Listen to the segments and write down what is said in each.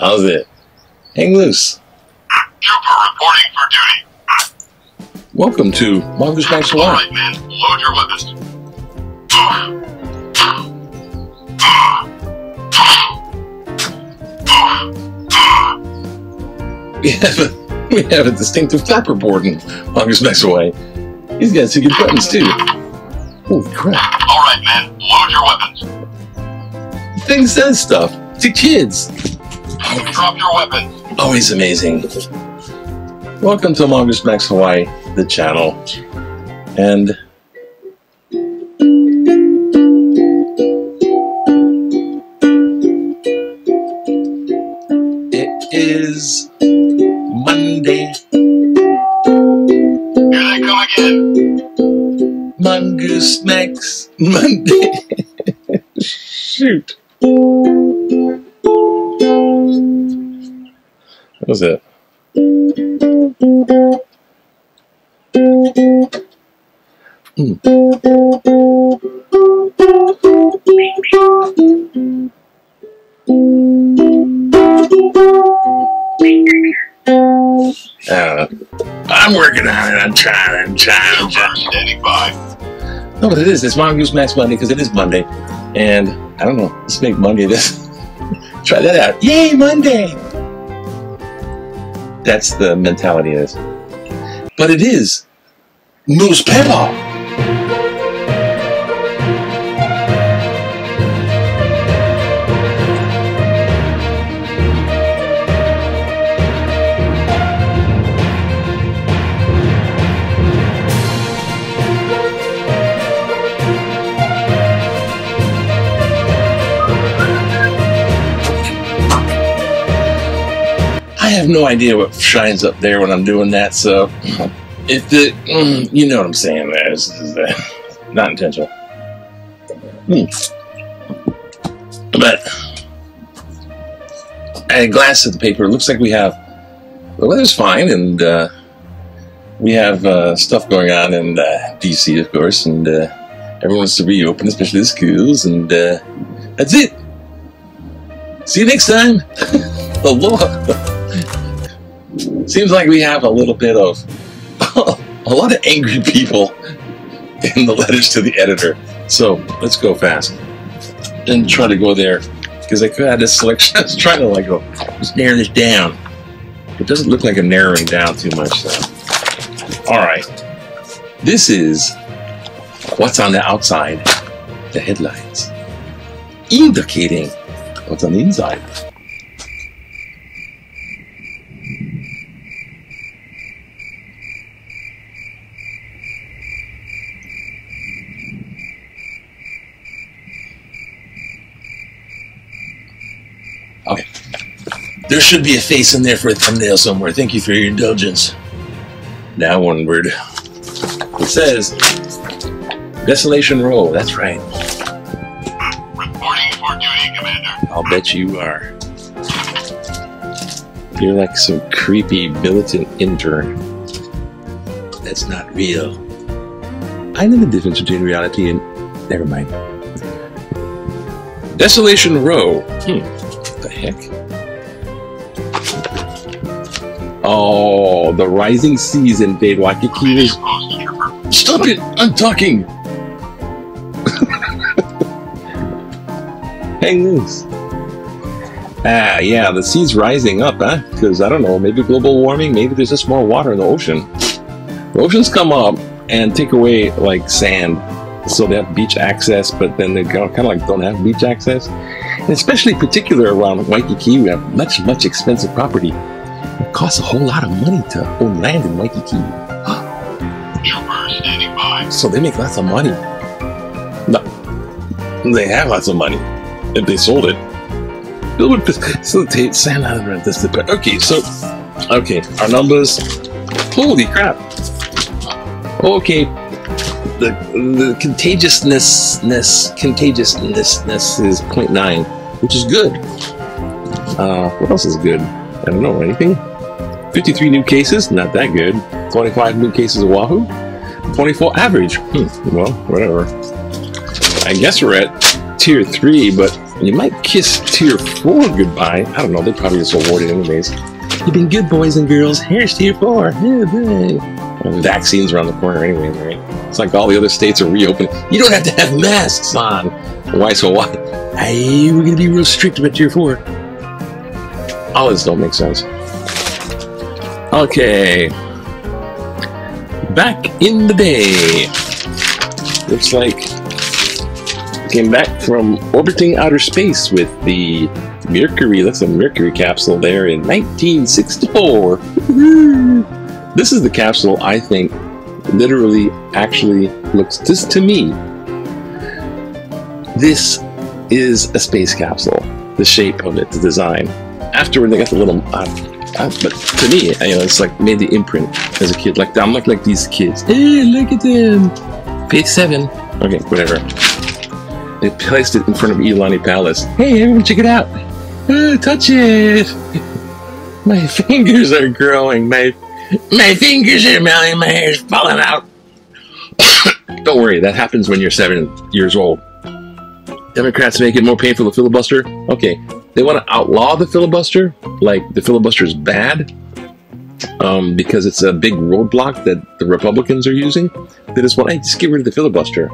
How's it? Hang loose. Trooper reporting for duty. Welcome to Mongoose Max Hawaii. Alright, man. Load your weapons. We have a distinctive flapper board in Mongoose Max Hawaii. He's got some good buttons too. Holy crap. Alright, man. Load your weapons. The thing says stuff to kids. Drop your weapons. Always amazing. Welcome to Mongoose Max Hawaii, the channel. And it is Monday. Here they come again. Mongoose Max Monday. Shoot. What was it? I'm working on it. I'm trying. Standing by. No, but it is. It's Mongoose Max Monday because it is Monday. And I don't know. Let's make Monday this. Try that out. Yay, Monday! That's the mentality of this. But it is Moose Pepah. I have no idea what shines up there when I'm doing that, so if the, you know what I'm saying there. This is not intentional. But I had a glance at the paper. It looks like we have, the weather's fine, and we have stuff going on in DC, of course, and everyone wants to reopen, especially the schools, and that's it. See you next time. Aloha. Seems like we have a little bit of a lot of angry people in the letters to the editor. So let's go fast and try to go there because I could have this selection. I was trying to go, let's narrow this down. It doesn't look like I'm narrowing down too much. So. All right. This is what's on the outside, the headlines, indicating what's on the inside. Okay. There should be a face in there for a thumbnail somewhere. Thank you for your indulgence. Now one word. It says, Desolation Row. That's right. Reporting for duty, Commander. I'll bet you are. You're like some creepy militant intern. That's not real. I know the difference between reality and... Never mind. Desolation Row. What the heck? Oh, the rising seas invade Waikiki. Stop it! I'm talking! Hang loose. Yeah, the sea's rising up, huh? Because, I don't know, maybe global warming, maybe there's just more water in the ocean. The oceans come up and take away, sand. So they have beach access, but then they kind of don't have beach access. And especially particular around Waikiki, we have much expensive property. It costs a whole lot of money to own land in Waikiki. Trooper standing by. So they make lots of money. No, they have lots of money if they sold it. It would facilitate sand out of this. Okay, our numbers. Holy crap. Okay. The contagiousness is 0.9, which is good. What else is good? I don't know, anything? 53 new cases, not that good. 25 new cases of Oahu. 24 average. Well, whatever. I guess we're at tier 3, but You might kiss tier 4 goodbye. I don't know, they probably just award it anyways. You've been good, boys and girls. Here's tier 4. Well, vaccines around the corner anyway, right? It's like all the other states are reopening. You don't have to have masks on. Why so what? Hey, we're going to be real strict about tier 4. All this don't make sense. Okay. Back in the day. Looks like came back from orbiting outer space with the Mercury. That's a Mercury capsule there in 1964. This is the capsule I think literally actually looks, just to me, this is a space capsule. The shape of it, the design. Afterward, they got the little, but to me, it's like made the imprint as a kid. Like I'm like these kids. Hey, look at them. Page 7. Okay, whatever. They placed it in front of Iolani Palace. Hey, everyone, check it out. Oh, touch it. My fingers are growing. My fingers are melting. My hair's falling out. Don't worry, that happens when you're 7 years old. Democrats make it more painful to filibuster. Okay, they want to outlaw the filibuster, like the filibuster is bad, because it's a big roadblock that the Republicans are using. They just want, hey, just get rid of the filibuster.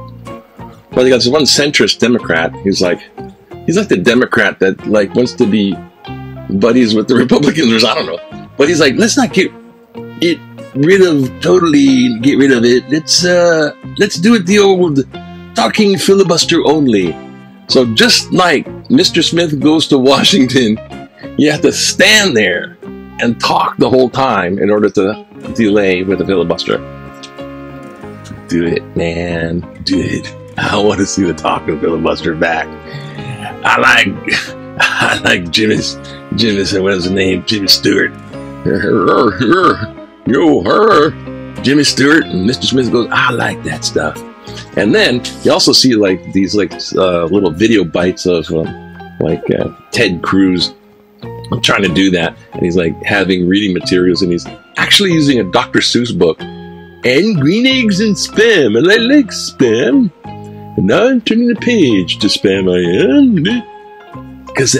Well, they got this one centrist Democrat who's like, he's like the Democrat that like wants to be buddies with the Republicans, or I don't know. But he's like, let's not get it rid of, totally get rid of it. Let's do it the old talking filibuster only. So just like Mr. Smith goes to Washington, you have to stand there and talk the whole time in order to delay with the filibuster. Do it, man. Do it. I want to see the talking filibuster back. I like Jimmy's, what was his name? Jimmy Stewart. Yo, her. Jimmy Stewart and Mr. Smith goes, I like that stuff. And then you also see like these little video bites of Ted Cruz trying to do that, and he's like having reading materials, and he's actually using a Dr. Seuss book. And green eggs and spam, and I like spam. And now I'm turning the page to spam. I am. Because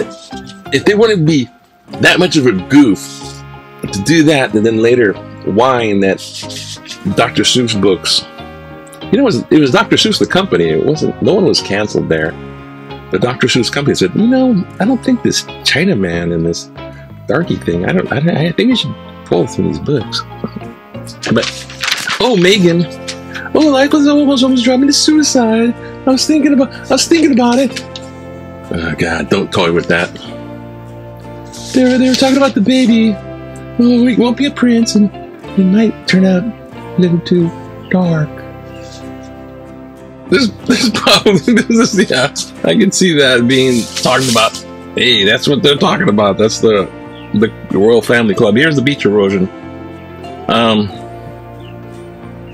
if they want to be that much of a goof to do that, and then later whine that Dr. Seuss books. You know, it was Dr. Seuss the company. It wasn't. No one was canceled there. The Dr. Seuss company said, I don't think this Chinaman and this darky thing. I think we should pull some of these books. But oh, Megan. Oh, life was almost driving me to suicide. I was thinking about it. Oh God, don't toy with that. They were talking about the baby. Oh, he won't be a prince, and it might turn out a little too dark. This yeah, I can see that being talked about. Hey, that's what they're talking about. That's the Royal Family Club. Here's the beach erosion.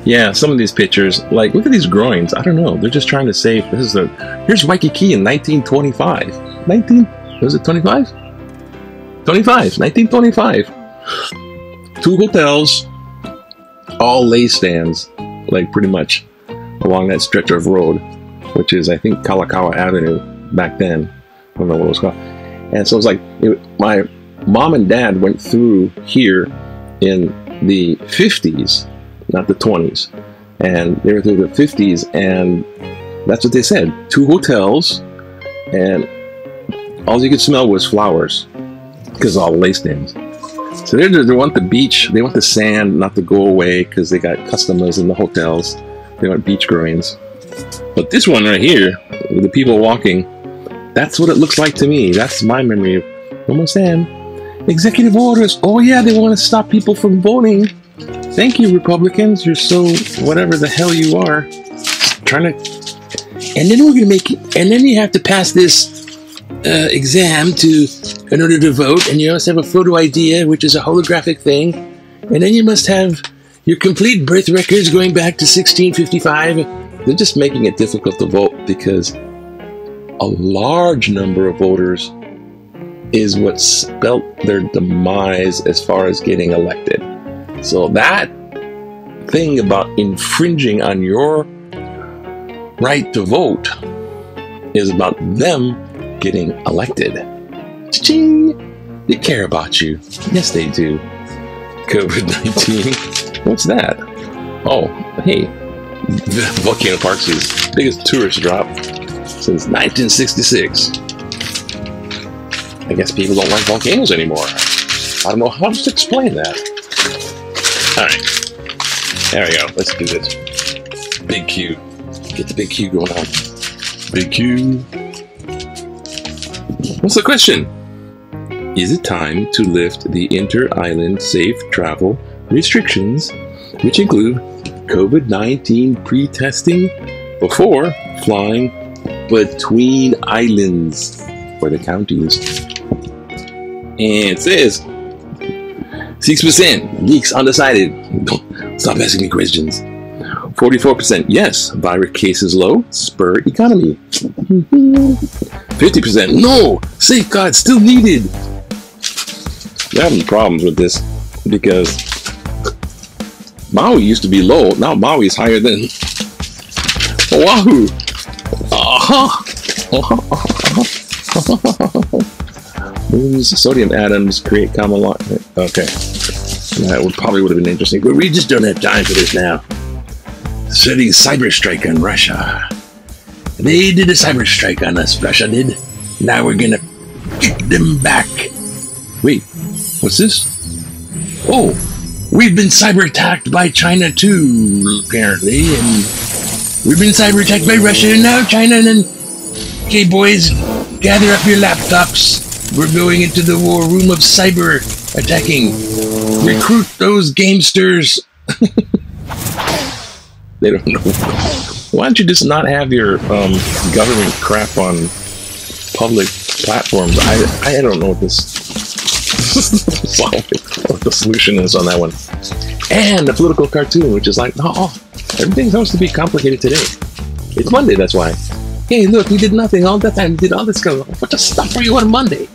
Yeah, some of these pictures, like, look at these groins. I don't know. They're just trying to save. Here's Waikiki in 1925. Was it 25? 1925. 2 hotels, all lay stands, like pretty much along that stretch of road, which is, I think, Kalakaua Avenue back then. I don't know what it was called. And so it's like, my mom and dad went through here in the 50s, not the 20s. And they were through the 50s, and that's what they said. 2 hotels, and all you could smell was flowers, because all the lay stands. So they want the beach, they want the sand not to go away, because they got customers in the hotels. They want beach groins. But this one right here, with the people walking, that's what it looks like to me. That's my memory of almost sand. Executive orders. Oh yeah, they want to stop people from voting. Thank you, Republicans. You're so whatever the hell you are. Trying to, and then we're gonna make it, and then you have to pass this exam in order to vote, and you must have a photo ID, which is a holographic thing, and then you must have your complete birth records going back to 1655. They're just making it difficult to vote because a large number of voters is what spelt their demise as far as getting elected. So that thing about infringing on your right to vote is about them getting elected. Cha-ching! They care about you. Yes, they do. COVID-19. What's that? Oh, hey. Volcano Park's biggest tourist drop since 1966. I guess people don't like volcanoes anymore. I don't know how to explain that. Alright. There we go. Let's do this. Big Q. Get the big Q going on. Big Q. What's the question? Is it time to lift the inter-island safe travel restrictions, which include COVID-19 pre-testing before flying between islands or the counties? And it says 6% geeks undecided. Stop asking me questions. 44% yes, virus cases low, spur economy. 50% no, safeguards still needed. They're having problems with this because Maui used to be low. Now Maui is higher than Oahu. Moon's sodium atoms create common law. Okay, that probably would have been interesting, but we just don't have time for this now. Setting cyber strike on Russia. They did a cyber strike on us. Russia did. Now we're gonna get them back. Wait, what's this? Oh, we've been cyber attacked by China too, apparently, and we've been cyber attacked by Russia and now China. And then, okay, boys, gather up your laptops. We're going into the war room of cyber attacking. Recruit those gamesters. They don't know. Why don't you just not have your government crap on public platforms? I don't know what what the solution is on that one. And the political cartoon, which is like, oh, everything's supposed to be complicated today. It's Monday, that's why. Hey, look, we did nothing all that time. We did all this kind of what the stuff for you on Monday?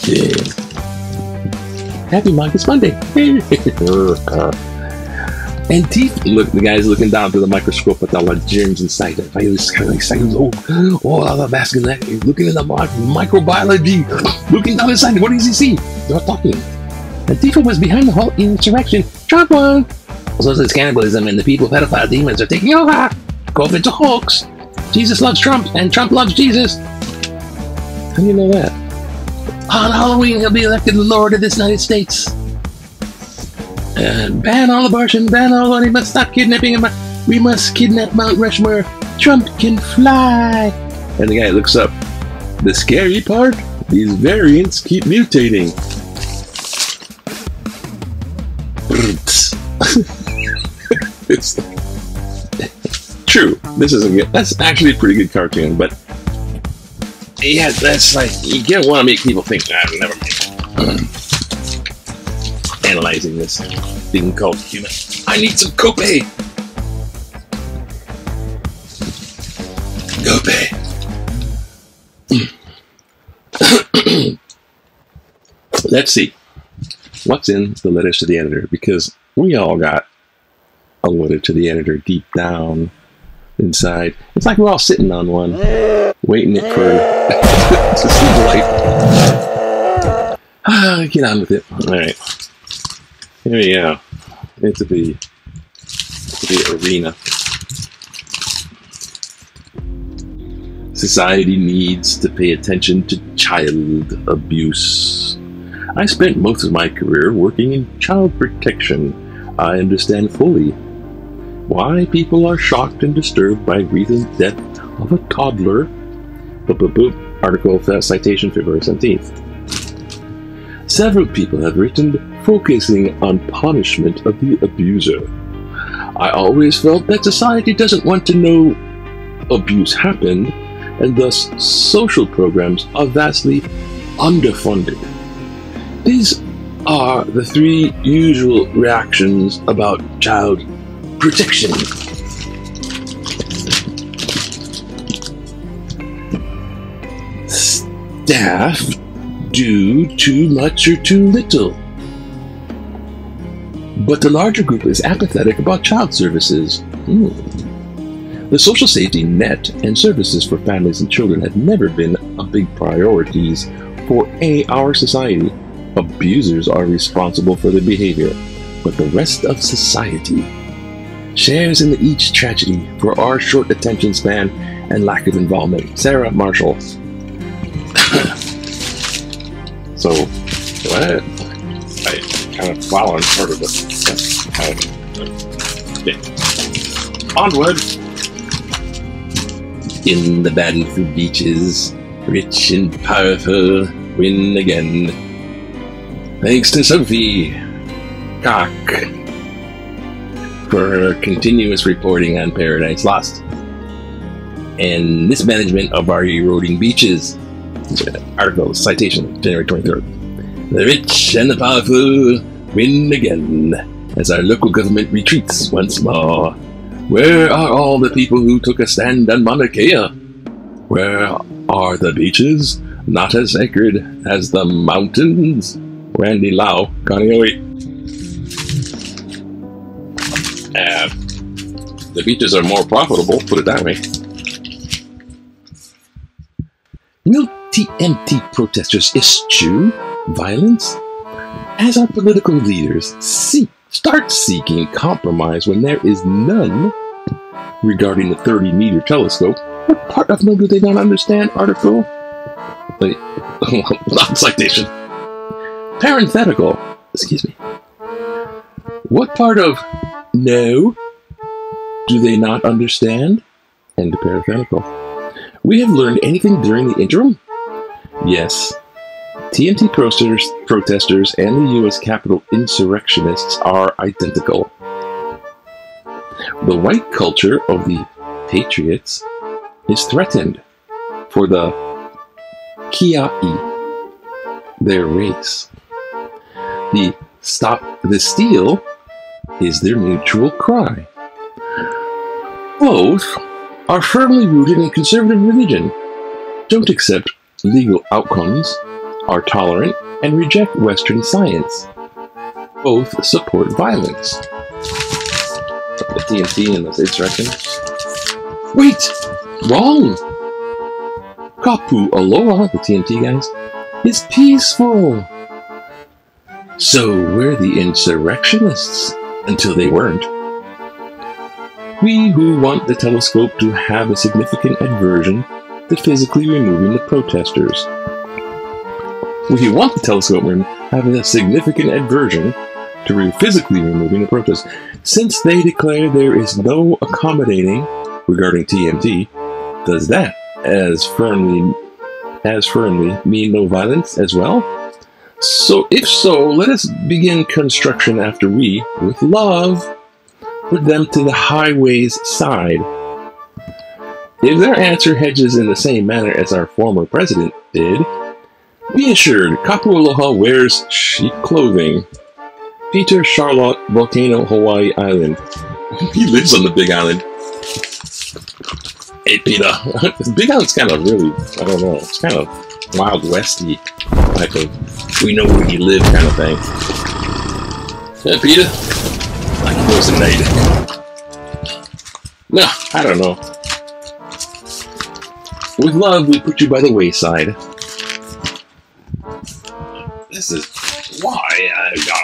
Yeah. Happy Marcus Monday. And teeth. Look, the guy's looking down through the microscope at all the germs inside. He's kind of excited. Oh, all the mask in that. He's looking at the microbiology. Looking down inside. What does he see? They're talking. Antifa was behind the whole insurrection. Trump won. So it's cannibalism, and the people pedophile demons are taking over. COVID's a hoax. Jesus loves Trump, and Trump loves Jesus. How do you know that? On Halloween, he'll be elected the Lord of this United States. Ban all abortion, ban all money, but stop kidnapping. We must kidnap Mount Rushmore. Trump can fly. And the guy looks up. The scary part? These variants keep mutating. It's true. This isn't good. That's actually a pretty good cartoon, but yeah, that's like you don't want to make people think. Never mind. Analyzing this thing called human. I need some Copay. Copay. Let's see what's in the letters to the editor, because we all got a letter to the editor deep down inside. It's like we're all sitting on one, waiting it for to see the light. Get on with it. All right. Here we go. Into the arena. Society needs to pay attention to child abuse. I spent most of my career working in child protection. I understand fully why people are shocked and disturbed by recent death of a toddler. Article citation February 17th. Several people have written focusing on punishment of the abuser. I always felt that society doesn't want to know abuse happened, and thus social programs are vastly underfunded. These are the three usual reactions about child protection. Staff do too much or too little. But the larger group is apathetic about child services. The social safety net and services for families and children have never been a top big priorities for our society. Abusers are responsible for their behavior, but the rest of society shares in each tragedy for our short attention span and lack of involvement. Sarah Marshall. So, what? I kind of following part of it. Onward! In the battle for beaches, rich and powerful win again. Thanks to Sophie Cock for her continuous reporting on Paradise Lost and mismanagement of our eroding beaches. Article, citation, January 23rd. The rich and the powerful win again as our local government retreats once more. Where are all the people who took a stand on Mauna Kea? Where are the beaches not as sacred as the mountains? Randy Lau, Kaneohe. The beaches are more profitable, put it that way. Will TMT protesters eschew violence? As our political leaders start seeking compromise when there is none regarding the 30-meter telescope, what part of no do they not understand? Article. Wait, not citation. Parenthetical. Excuse me. What part of no do they not understand? End of parenthetical. We have learned anything during the interim? Yes. TMT protesters and the U.S. Capitol insurrectionists are identical. The white culture of the patriots is threatened for the Kia'i, their race. The stop the steal is their mutual cry. Both are firmly rooted in conservative religion, don't accept legal outcomes, are tolerant, and reject Western science. Both support violence. The TMT and the insurrection. Wait! Wrong! Kapu Aloha, the TMT guys, is peaceful. So were the insurrectionists, until they weren't. We who want the telescope to have a significant aversion to physically removing the protesters. We want the telescope to have a significant aversion to physically removing the protesters. Since they declare there is no accommodating regarding TMT, does that as firmly mean no violence as well? So if so, let us begin construction after we, with love, put them to the highway's side. If their answer hedges in the same manner as our former president did, be assured Kapu Aloha wears sheep clothing. Peter Charlotte, Volcano, Hawaii Island. He lives on the Big Island. Hey, Peter. The Big Island's kind of really, I don't know, it's kind of Wild Westy type of, we know where you live kind of thing. Hey, Peter. Like it goes at night. No, I don't know. With love, we put you by the wayside. This is why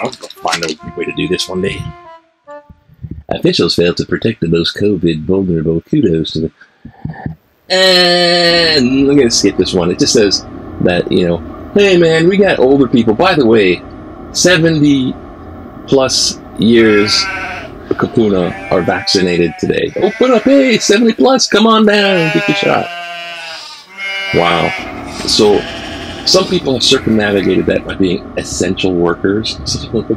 I'll find a way to do this one day. Officials failed to protect the most COVID vulnerable. Kudos to them. And I'm going to skip this one. It just says that, hey man, we got older people. By the way, 70 plus years Kapuna are vaccinated today. Open up, hey, 70 plus, come on down, get your shot. Wow. So, some people have circumnavigated that by being essential workers.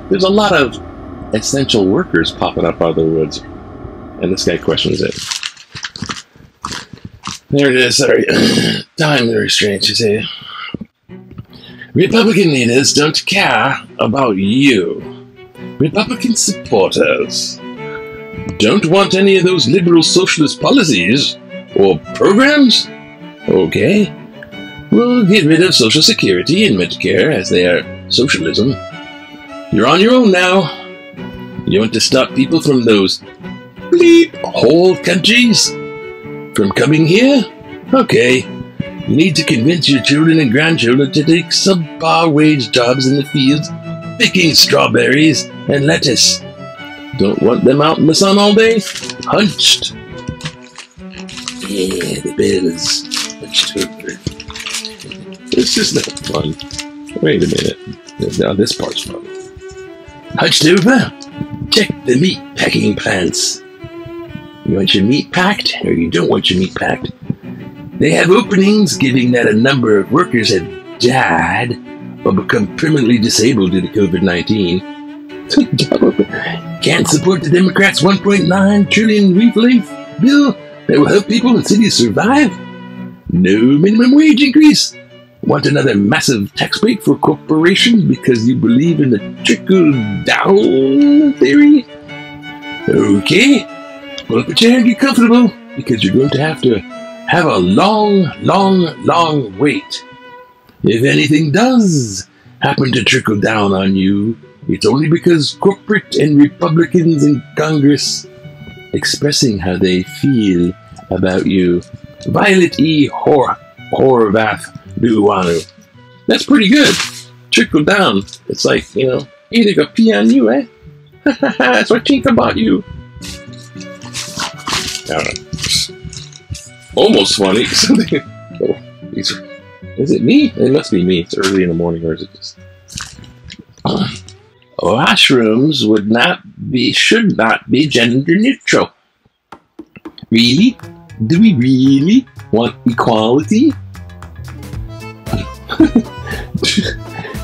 There's a lot of essential workers popping up out of the woods. And this guy questions it. There it is, sorry. Time restraints, you say. Republican leaders don't care about you. Republican supporters don't want any of those liberal socialist policies or programs? Okay. We'll get rid of Social Security and Medicare as they are socialism. You're on your own now. You want to stop people from those bleep whole countries from coming here? Okay. You need to convince your children and grandchildren to take subpar wage jobs in the fields, picking strawberries and lettuce. Don't want them out in the sun all day? Hunched. Yeah, the bell is hunched over. It's just not fun. Wait a minute. Now this part's fun. Hunched over. Check the meat packing plants. You want your meat packed, or you don't want your meat packed? They have openings, giving that a number of workers have died or become permanently disabled due to COVID-19. Can't support the Democrats' $1.9 trillion relief bill that will help people in cities survive? No minimum wage increase? Want another massive tax break for corporations because you believe in the trickle-down theory? Okay, pull up a chair and get comfortable, because you're going to have a long, long, long wait. If anything does happen to trickle down on you, it's only because corporate and Republicans in Congress expressing how they feel about you. Violet E. Horvath Duwanu. That's pretty good. Trickle down. It's like, you know, hey, they got pee on you, eh? That's what think about you. I don't know. Almost funny. Oh, is it me? It must be me. It's early in the morning, or is it just... Washrooms should not be gender neutral. Really? Do we really want equality?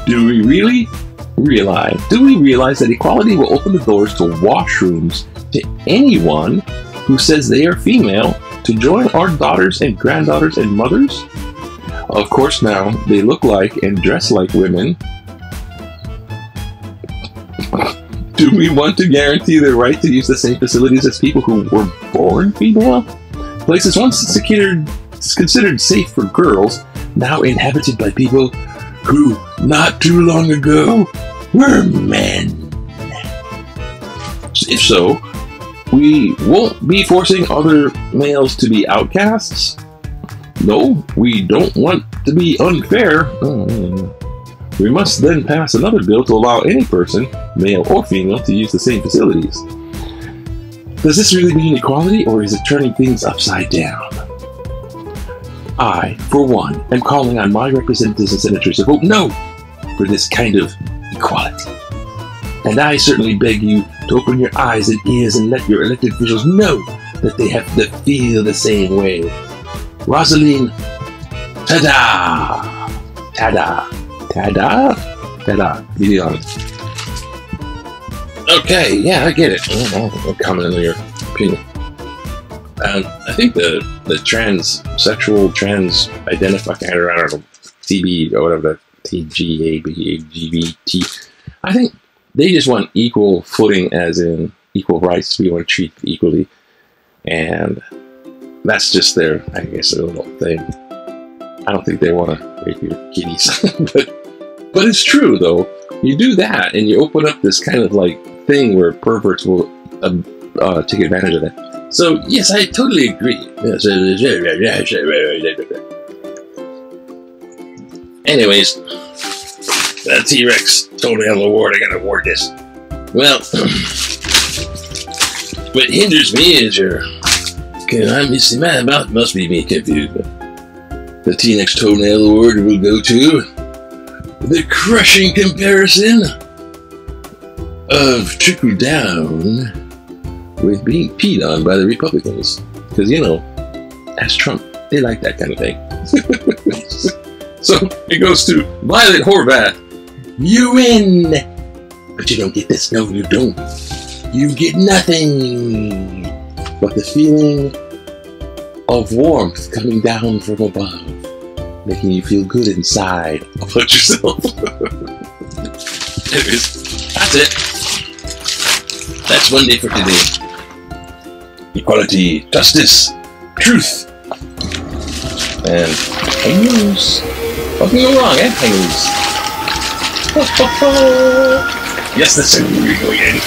Do we realize that equality will open the doors to washrooms to anyone who says they are female to join our daughters and granddaughters and mothers? Of course, now they look like and dress like women. Do we want to guarantee their right to use the same facilities as people who were born female? Places once considered safe for girls, now inhabited by people who, not too long ago, were men. If so, we won't be forcing other males to be outcasts. No, we don't want to be unfair. We must then pass another bill to allow any person, male or female, to use the same facilities. Does this really mean equality, or is it turning things upside down? I, for one, am calling on my representatives and senators to vote no for this kind of equality. And I certainly beg you to open your eyes and ears and let your elected officials know that they have to feel the same way. Rosaline, ta-da! Ta-da! Ta-da! Ta-da! Be honest. Okay, yeah, I get it. I'll comment on your opinion. I think the transsexual, trans-identified, I don't know, TB or whatever, TGABGBT, I think they just want equal footing, as in equal rights to be able to treat equally. And that's just their, I guess, their little thing. I don't think they want to rape your kitties. but it's true, though. You do that, and you open up this kind of like thing where perverts will take advantage of that. So, yes, I totally agree. Anyways, that T-Rex toenail award, I gotta award this. Well, what hinders me is your... I missing my mouth must be me confused. The T-Rex toenail award will go to the crushing comparison of trickle down with being peed on by the Republicans. Because, you know, as Trump, they like that kind of thing. So it goes to Violet Horvath. You win! But you don't get this. No, you don't. You get nothing but the feeling of warmth coming down from above, making you feel good inside about yourself. Anyways, that's it. That's one day for today. Equality, justice, truth, and hang-loose. Fucking go wrong, eh? Hang-loose. Yes, that's where we're going in.